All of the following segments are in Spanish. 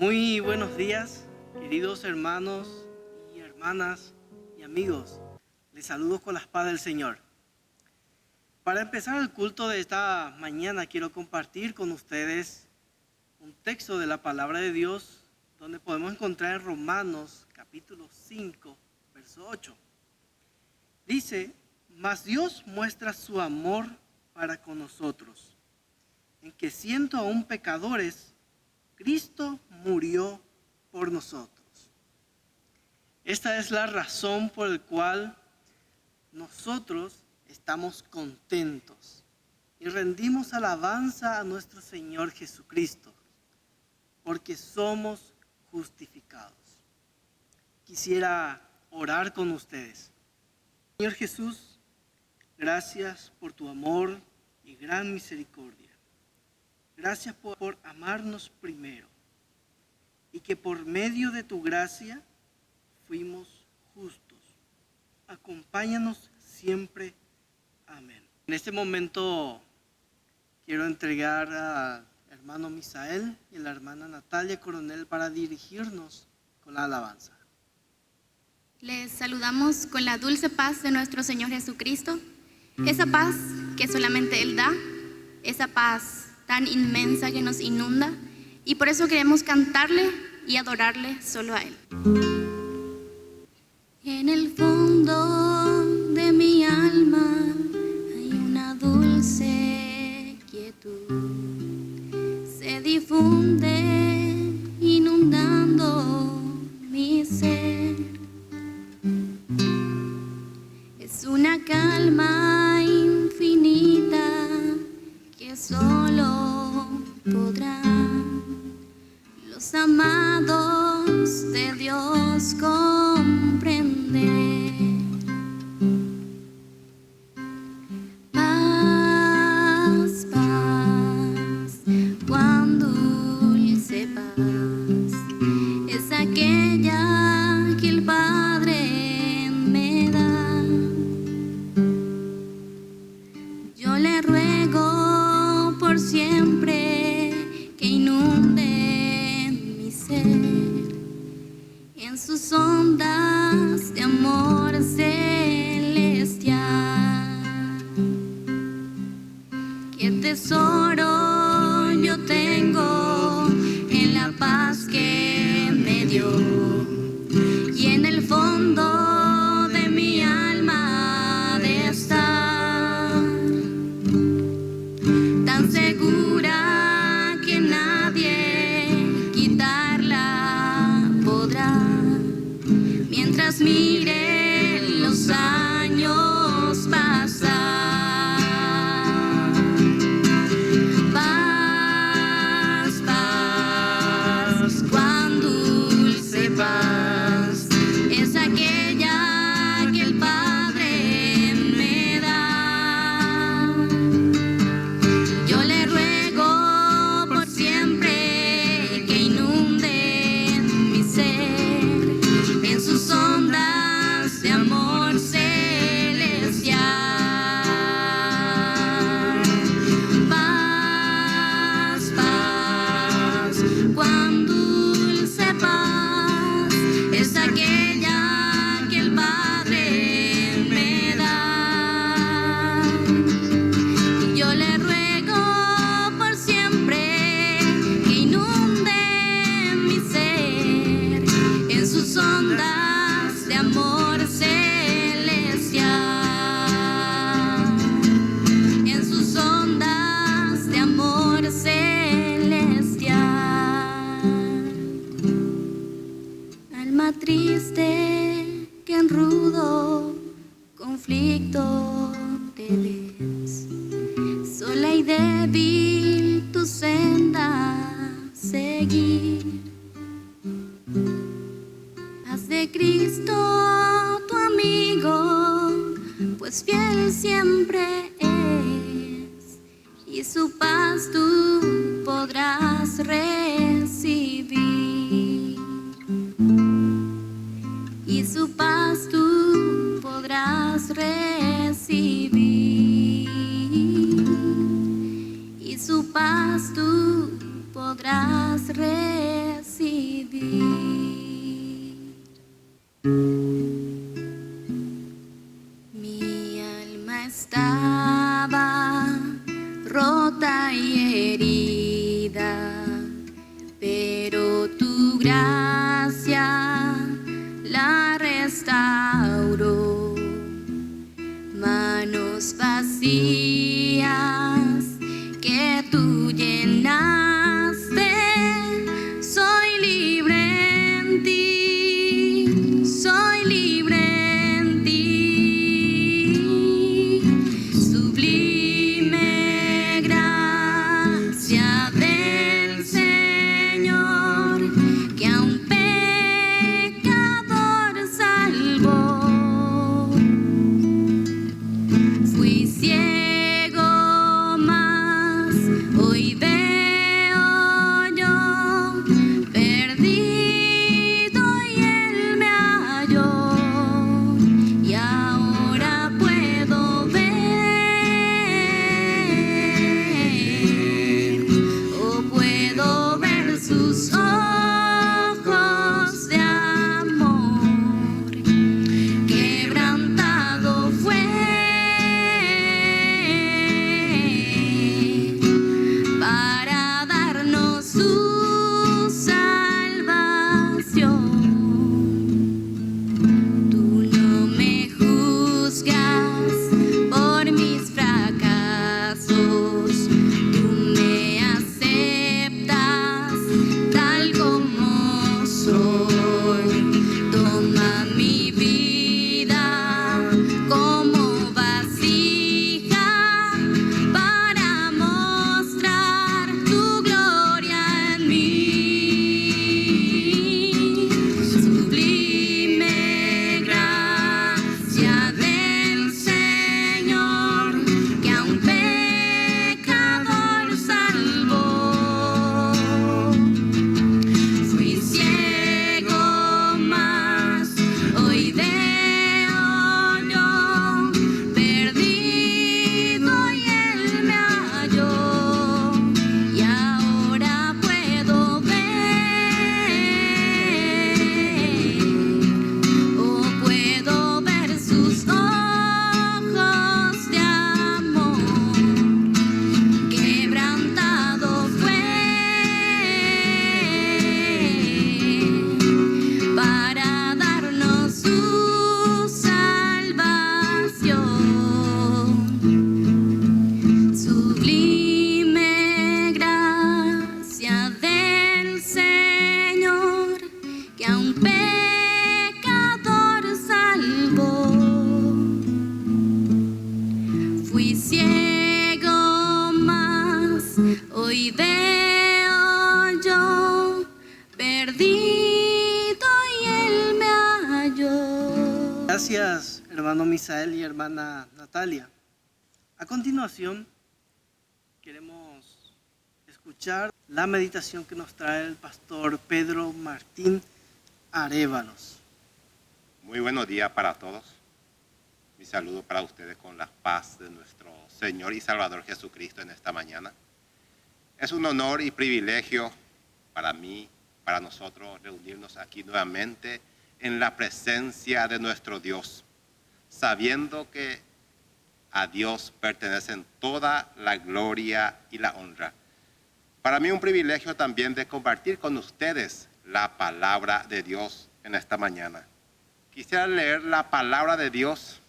Muy buenos días, queridos hermanos y hermanas y amigos. Les saludo con la paz del Señor. Para empezar el culto de esta mañana, quiero compartir con ustedes un texto de la palabra de Dios donde podemos encontrar en Romanos capítulo 5, verso 8. Dice: mas Dios muestra su amor para con nosotros, en que siendo aún pecadores, Cristo murió por nosotros. Esta es la razón por la cual nosotros estamos contentos y rendimos alabanza a nuestro Señor Jesucristo, porque somos justificados. Quisiera orar con ustedes. Señor Jesús, gracias por tu amor y gran misericordia. Gracias por amarnos primero y que por medio de tu gracia fuimos justos. Acompáñanos siempre. Amén. En este momento quiero entregar al hermano Misael y a la hermana Natalia Coronel para dirigirnos con la alabanza. Les saludamos con la dulce paz de nuestro Señor Jesucristo, esa paz que solamente Él da, esa paz tan inmensa que nos inunda, y por eso queremos cantarle y adorarle solo a Él. En el fondo de mi alma hay una dulce quietud, se difunde inundando mi ser. Es una calma infinita que solo podrán los amados de Dios comprender. Paz, paz, cuán dulce paz, es aquella que el Padre me da. Yo le ruego por siempre que inunde mi ser en sus ondas de amor celestial. Qué tesoro yo tengo en la paz que me dio, y en el fondo de mi alma de estar tan segura que nadie quitarla podrá, mientras mire los años pasar. Paz, paz, cuán dulce paz, es aquella que el Padre me da. Yo le ruego por siempre que inunde mi ser en sus ondas de amor celestial. Paz, paz, cuán dulce paz, es aquella que el Padre me da. Y yo le ruego por siempre que inunde mi ser en sus ondas de amor celestial, en sus ondas de amor celestial. Alma triste que en rudo conflicto te ves, sola y débil tu senda seguir. Haz de Cristo tu amigo, pues fiel siempre es, y su paz tú podrás recibir, y su paz tú podrás recibir, y su paz tú podrás recibir. recibir. Mi alma estaba rota y herida, pero tu gracia la restauró. Manos vacías que tú llenaste, soy libre en ti, soy libre en ti. Sublime gracia del Señor, que a un pecador salvó. Fui ciego, mas hoy veo yo, perdido y Él me halló, y ahora puedo ver, oh, puedo ver sus ojos de amor. Quebrantado fue para darnos su salvación. Tú no me juzgas por mis fracasos, tú me aceptas tal como soy. Toma mi vida como vasija para mostrar tu gloria en mí. Sublime gracia del Señor, que a un pecador salvó. Fui ciego, mas hoy veo yo, perdido y Él me halló, y ahora puedo ver, oh, puedo ver sus ojos de amor. Quebrantado fue para darnos su salvación. Sublime gracia del Señor, que a un pecador salvó. Fui ciego, mas hoy veo yo, perdido y Él me halló. Gracias, hermano Misael y hermana Natalia. A continuación, queremos escuchar la meditación que nos trae el pastor Pedro Martín Arévalos. Muy buenos días para todos. Mi saludo para ustedes con la paz de nuestro Señor y Salvador Jesucristo en esta mañana. Es un honor y privilegio para mí, para nosotros, reunirnos aquí nuevamente en la presencia de nuestro Dios, sabiendo que a Dios pertenecen toda la gloria y la honra. Para mí un privilegio también de compartir con ustedes la palabra de Dios en esta mañana. Quisiera leer la palabra de Dios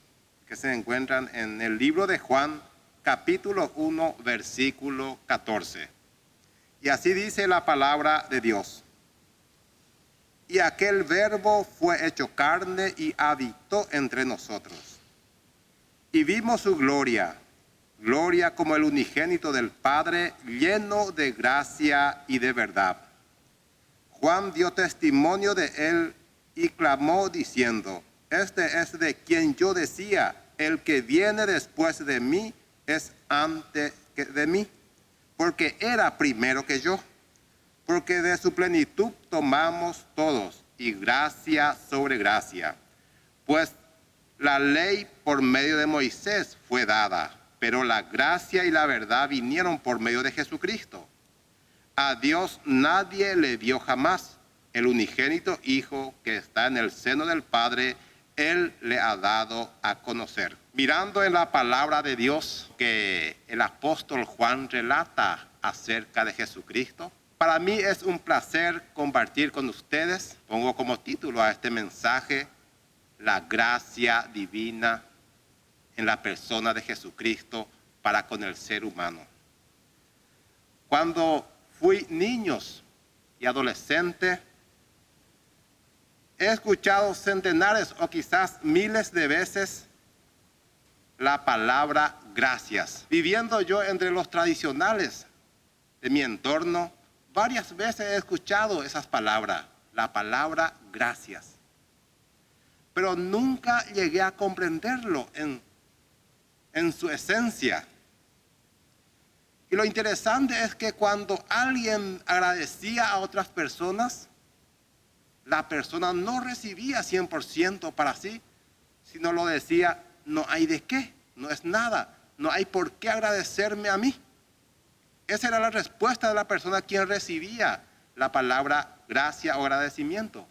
que se encuentran en el libro de Juan, capítulo 1, versículo 14. Y así dice la palabra de Dios. Y aquel verbo fue hecho carne y habitó entre nosotros. Y vimos su gloria, gloria como el unigénito del Padre, lleno de gracia y de verdad. Juan dio testimonio de él y clamó diciendo: este es de quien yo decía, el que viene después de mí es antes de mí, porque era primero que yo. Porque de su plenitud tomamos todos, y gracia sobre gracia. Pues la ley por medio de Moisés fue dada, pero la gracia y la verdad vinieron por medio de Jesucristo. A Dios nadie le vio jamás. el unigénito Hijo que está en el seno del Padre, Él le ha dado a conocer. Mirando en la palabra de Dios que el apóstol Juan relata acerca de Jesucristo, para mí es un placer compartir con ustedes, pongo como título a este mensaje, la gracia divina en la persona de Jesucristo para con el ser humano. Cuando fui niño y adolescente, he escuchado centenares o quizás miles de veces la palabra gracias. Viviendo yo entre los tradicionales de mi entorno, varias veces he escuchado esas palabras, la palabra gracias. Pero nunca llegué a comprenderlo en su esencia. Y lo interesante es que cuando alguien agradecía a otras personas, la persona no recibía 100% para sí, sino lo decía, no hay de qué, no es nada, no hay por qué agradecerme a mí. Esa era la respuesta de la persona quien recibía la palabra gracia o agradecimiento.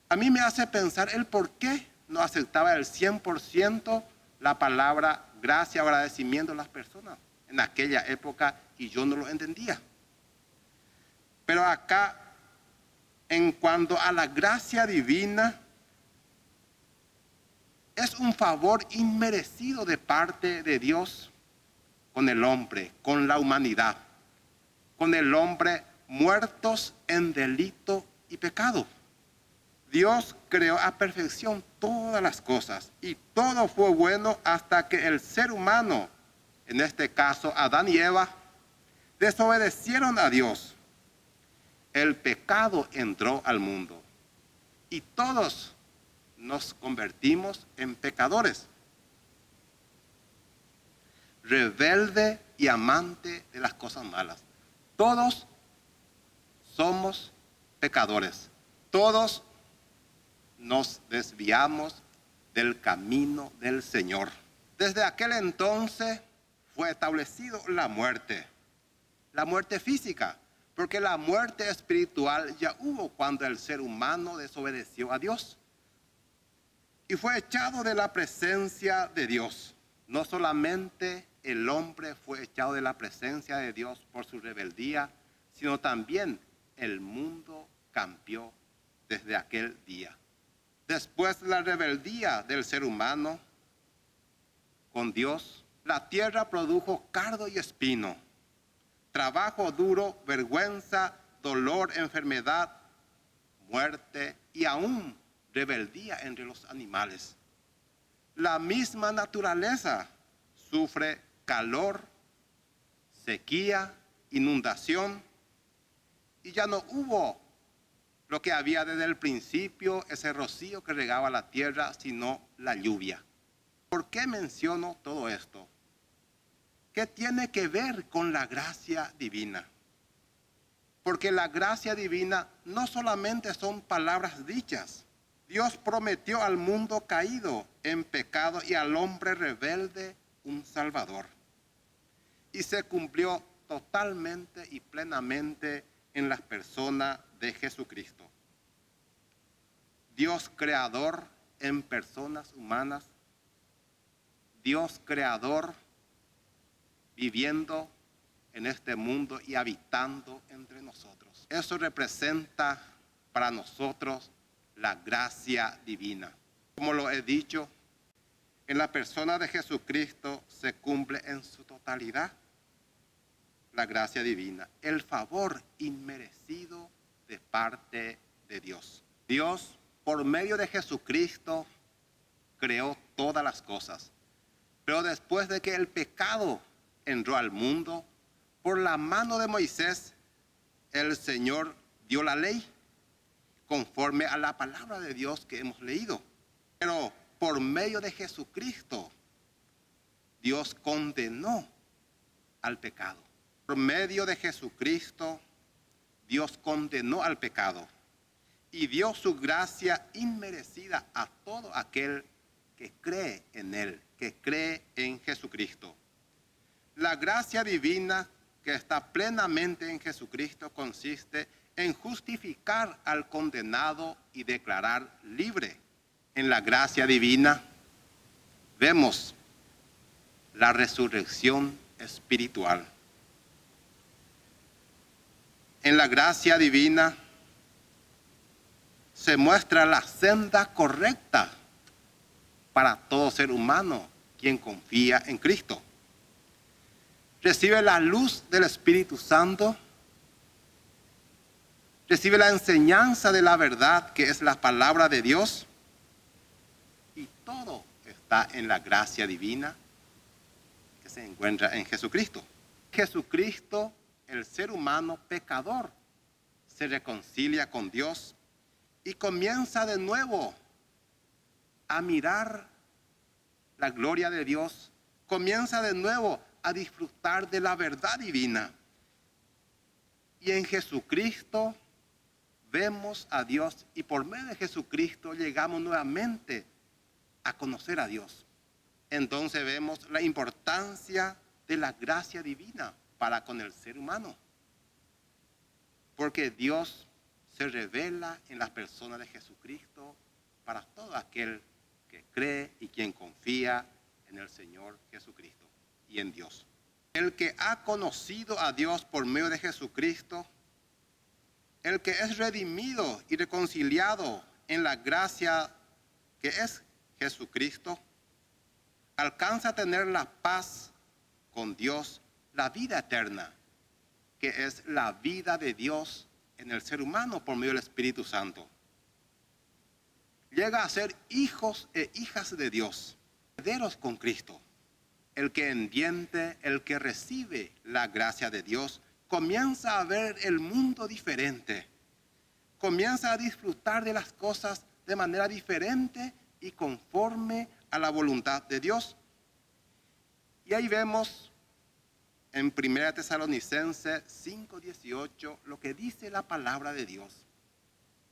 A mí me hace pensar el por qué no aceptaba el 100% la palabra gracia o agradecimiento de las personas en aquella época y yo no lo entendía. Pero acá, en cuanto a la gracia divina, es un favor inmerecido de parte de Dios con el hombre, con la humanidad, con el hombre muertos en delito y pecado. Dios creó a perfección todas las cosas y todo fue bueno hasta que el ser humano, en este caso Adán y Eva, desobedecieron a Dios. El pecado entró al mundo y todos nos convertimos en pecadores, rebelde y amante de las cosas malas. Todos somos pecadores, todos nos desviamos del camino del Señor. Desde aquel entonces fue establecido la muerte física, porque la muerte espiritual ya hubo cuando el ser humano desobedeció a Dios y fue echado de la presencia de Dios. No solamente el hombre fue echado de la presencia de Dios por su rebeldía, sino también el mundo cambió desde aquel día. Después de la rebeldía del ser humano con Dios, la tierra produjo cardo y espino, trabajo duro, vergüenza, dolor, enfermedad, muerte y aún rebeldía entre los animales. La misma naturaleza sufre calor, sequía, inundación y ya no hubo lo que había desde el principio, ese rocío que regaba la tierra, sino la lluvia. ¿Por qué menciono todo esto? ¿Qué tiene que ver con la gracia divina? Porque la gracia divina no solamente son palabras dichas. Dios prometió al mundo caído en pecado y al hombre rebelde un Salvador. Y se cumplió totalmente y plenamente en las personas de Jesucristo. Dios creador en personas humanas, Dios creador viviendo en este mundo y habitando entre nosotros. Eso representa para nosotros la gracia divina. Como lo he dicho, en la persona de Jesucristo se cumple en su totalidad la gracia divina, el favor inmerecido de parte de Dios. Dios, por medio de Jesucristo, creó todas las cosas. Pero después de que el pecado entró al mundo, por la mano de Moisés, el Señor dio la ley conforme a la palabra de Dios que hemos leído. Pero por medio de Jesucristo, Dios condenó al pecado. Por medio de Jesucristo, Dios condenó al pecado y dio su gracia inmerecida a todo aquel que cree en Él, que cree en Jesucristo. La gracia divina que está plenamente en Jesucristo consiste en justificar al condenado y declarar libre. En la gracia divina vemos la resurrección espiritual. En la gracia divina se muestra la senda correcta para todo ser humano quien confía en Cristo. Recibe la luz del Espíritu Santo, recibe la enseñanza de la verdad que es la palabra de Dios, y todo está en la gracia divina que se encuentra en Jesucristo. Jesucristo, el ser humano pecador, se reconcilia con Dios y comienza de nuevo a mirar la gloria de Dios, comienza de nuevo a disfrutar de la verdad divina. Y en Jesucristo vemos a Dios, y por medio de Jesucristo llegamos nuevamente a conocer a Dios. Entonces vemos la importancia de la gracia divina para con el ser humano. Porque Dios se revela en las personas de Jesucristo para todo aquel que cree y quien confía en el Señor Jesucristo y en Dios. El que ha conocido a Dios por medio de Jesucristo, el que es redimido y reconciliado en la gracia que es Jesucristo, alcanza a tener la paz con Dios, la vida eterna, que es la vida de Dios en el ser humano por medio del Espíritu Santo. Llega a ser hijos e hijas de Dios, herederos con Cristo. El que entiende, el que recibe la gracia de Dios, comienza a ver el mundo diferente. Comienza a disfrutar de las cosas de manera diferente y conforme a la voluntad de Dios. Y ahí vemos en 1 Tesalonicenses 5:18 lo que dice la palabra de Dios.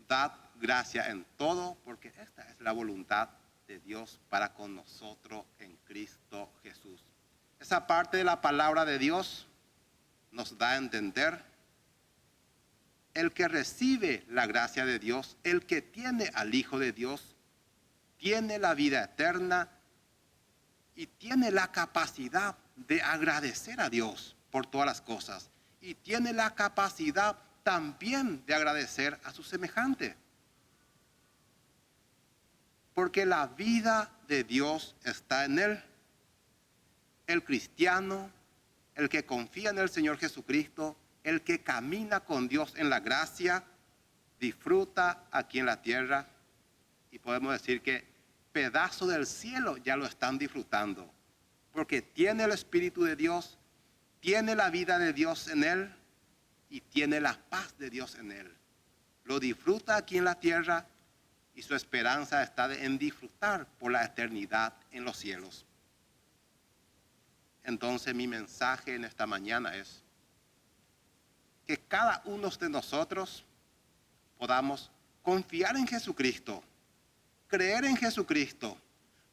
Dad gracia en todo, porque esta es la voluntad de Dios para con nosotros en Cristo Jesús. Esa parte de la palabra de Dios nos da a entender el que recibe la gracia de Dios, el que tiene al Hijo de Dios, tiene la vida eterna y tiene la capacidad de agradecer a Dios por todas las cosas, y tiene la capacidad también de agradecer a su semejante. Porque la vida de Dios está en él. El cristiano, el que confía en el Señor Jesucristo, el que camina con Dios en la gracia, disfruta aquí en la tierra, y podemos decir que pedazos del cielo ya lo están disfrutando, porque tiene el Espíritu de Dios, tiene la vida de Dios en él y tiene la paz de Dios en él. Lo disfruta aquí en la tierra y su esperanza está en disfrutar por la eternidad en los cielos. Entonces mi mensaje en esta mañana es que cada uno de nosotros podamos confiar en Jesucristo, creer en Jesucristo,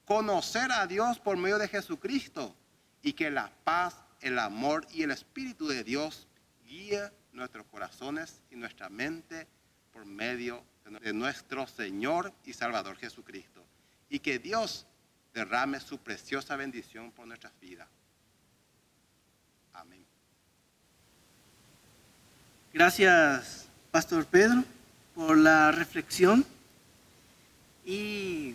conocer a Dios por medio de Jesucristo, y que la paz, el amor y el Espíritu de Dios guíe nuestros corazones y nuestra mente por medio de nuestro Señor y Salvador Jesucristo, y que Dios derrame su preciosa bendición por nuestras vidas. Amén. Gracias, Pastor Pedro, por la reflexión, y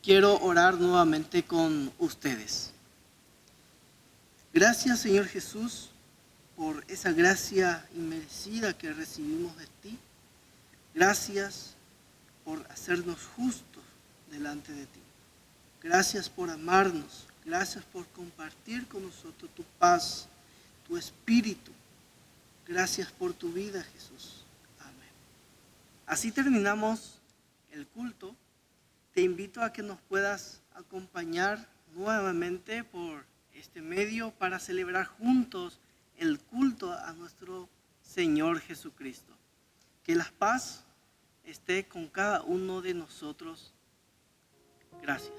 quiero orar nuevamente con ustedes. Gracias, Señor Jesús, por esa gracia inmerecida que recibimos de ti. Gracias por hacernos justos delante de ti. Gracias por amarnos. Gracias por compartir con nosotros tu paz, tu espíritu. Gracias por tu vida, Jesús. Amén. Así terminamos el culto. Te invito a que nos puedas acompañar nuevamente por este medio para celebrar juntos el culto a nuestro Señor Jesucristo. Que la paz esté con cada uno de nosotros. Gracias.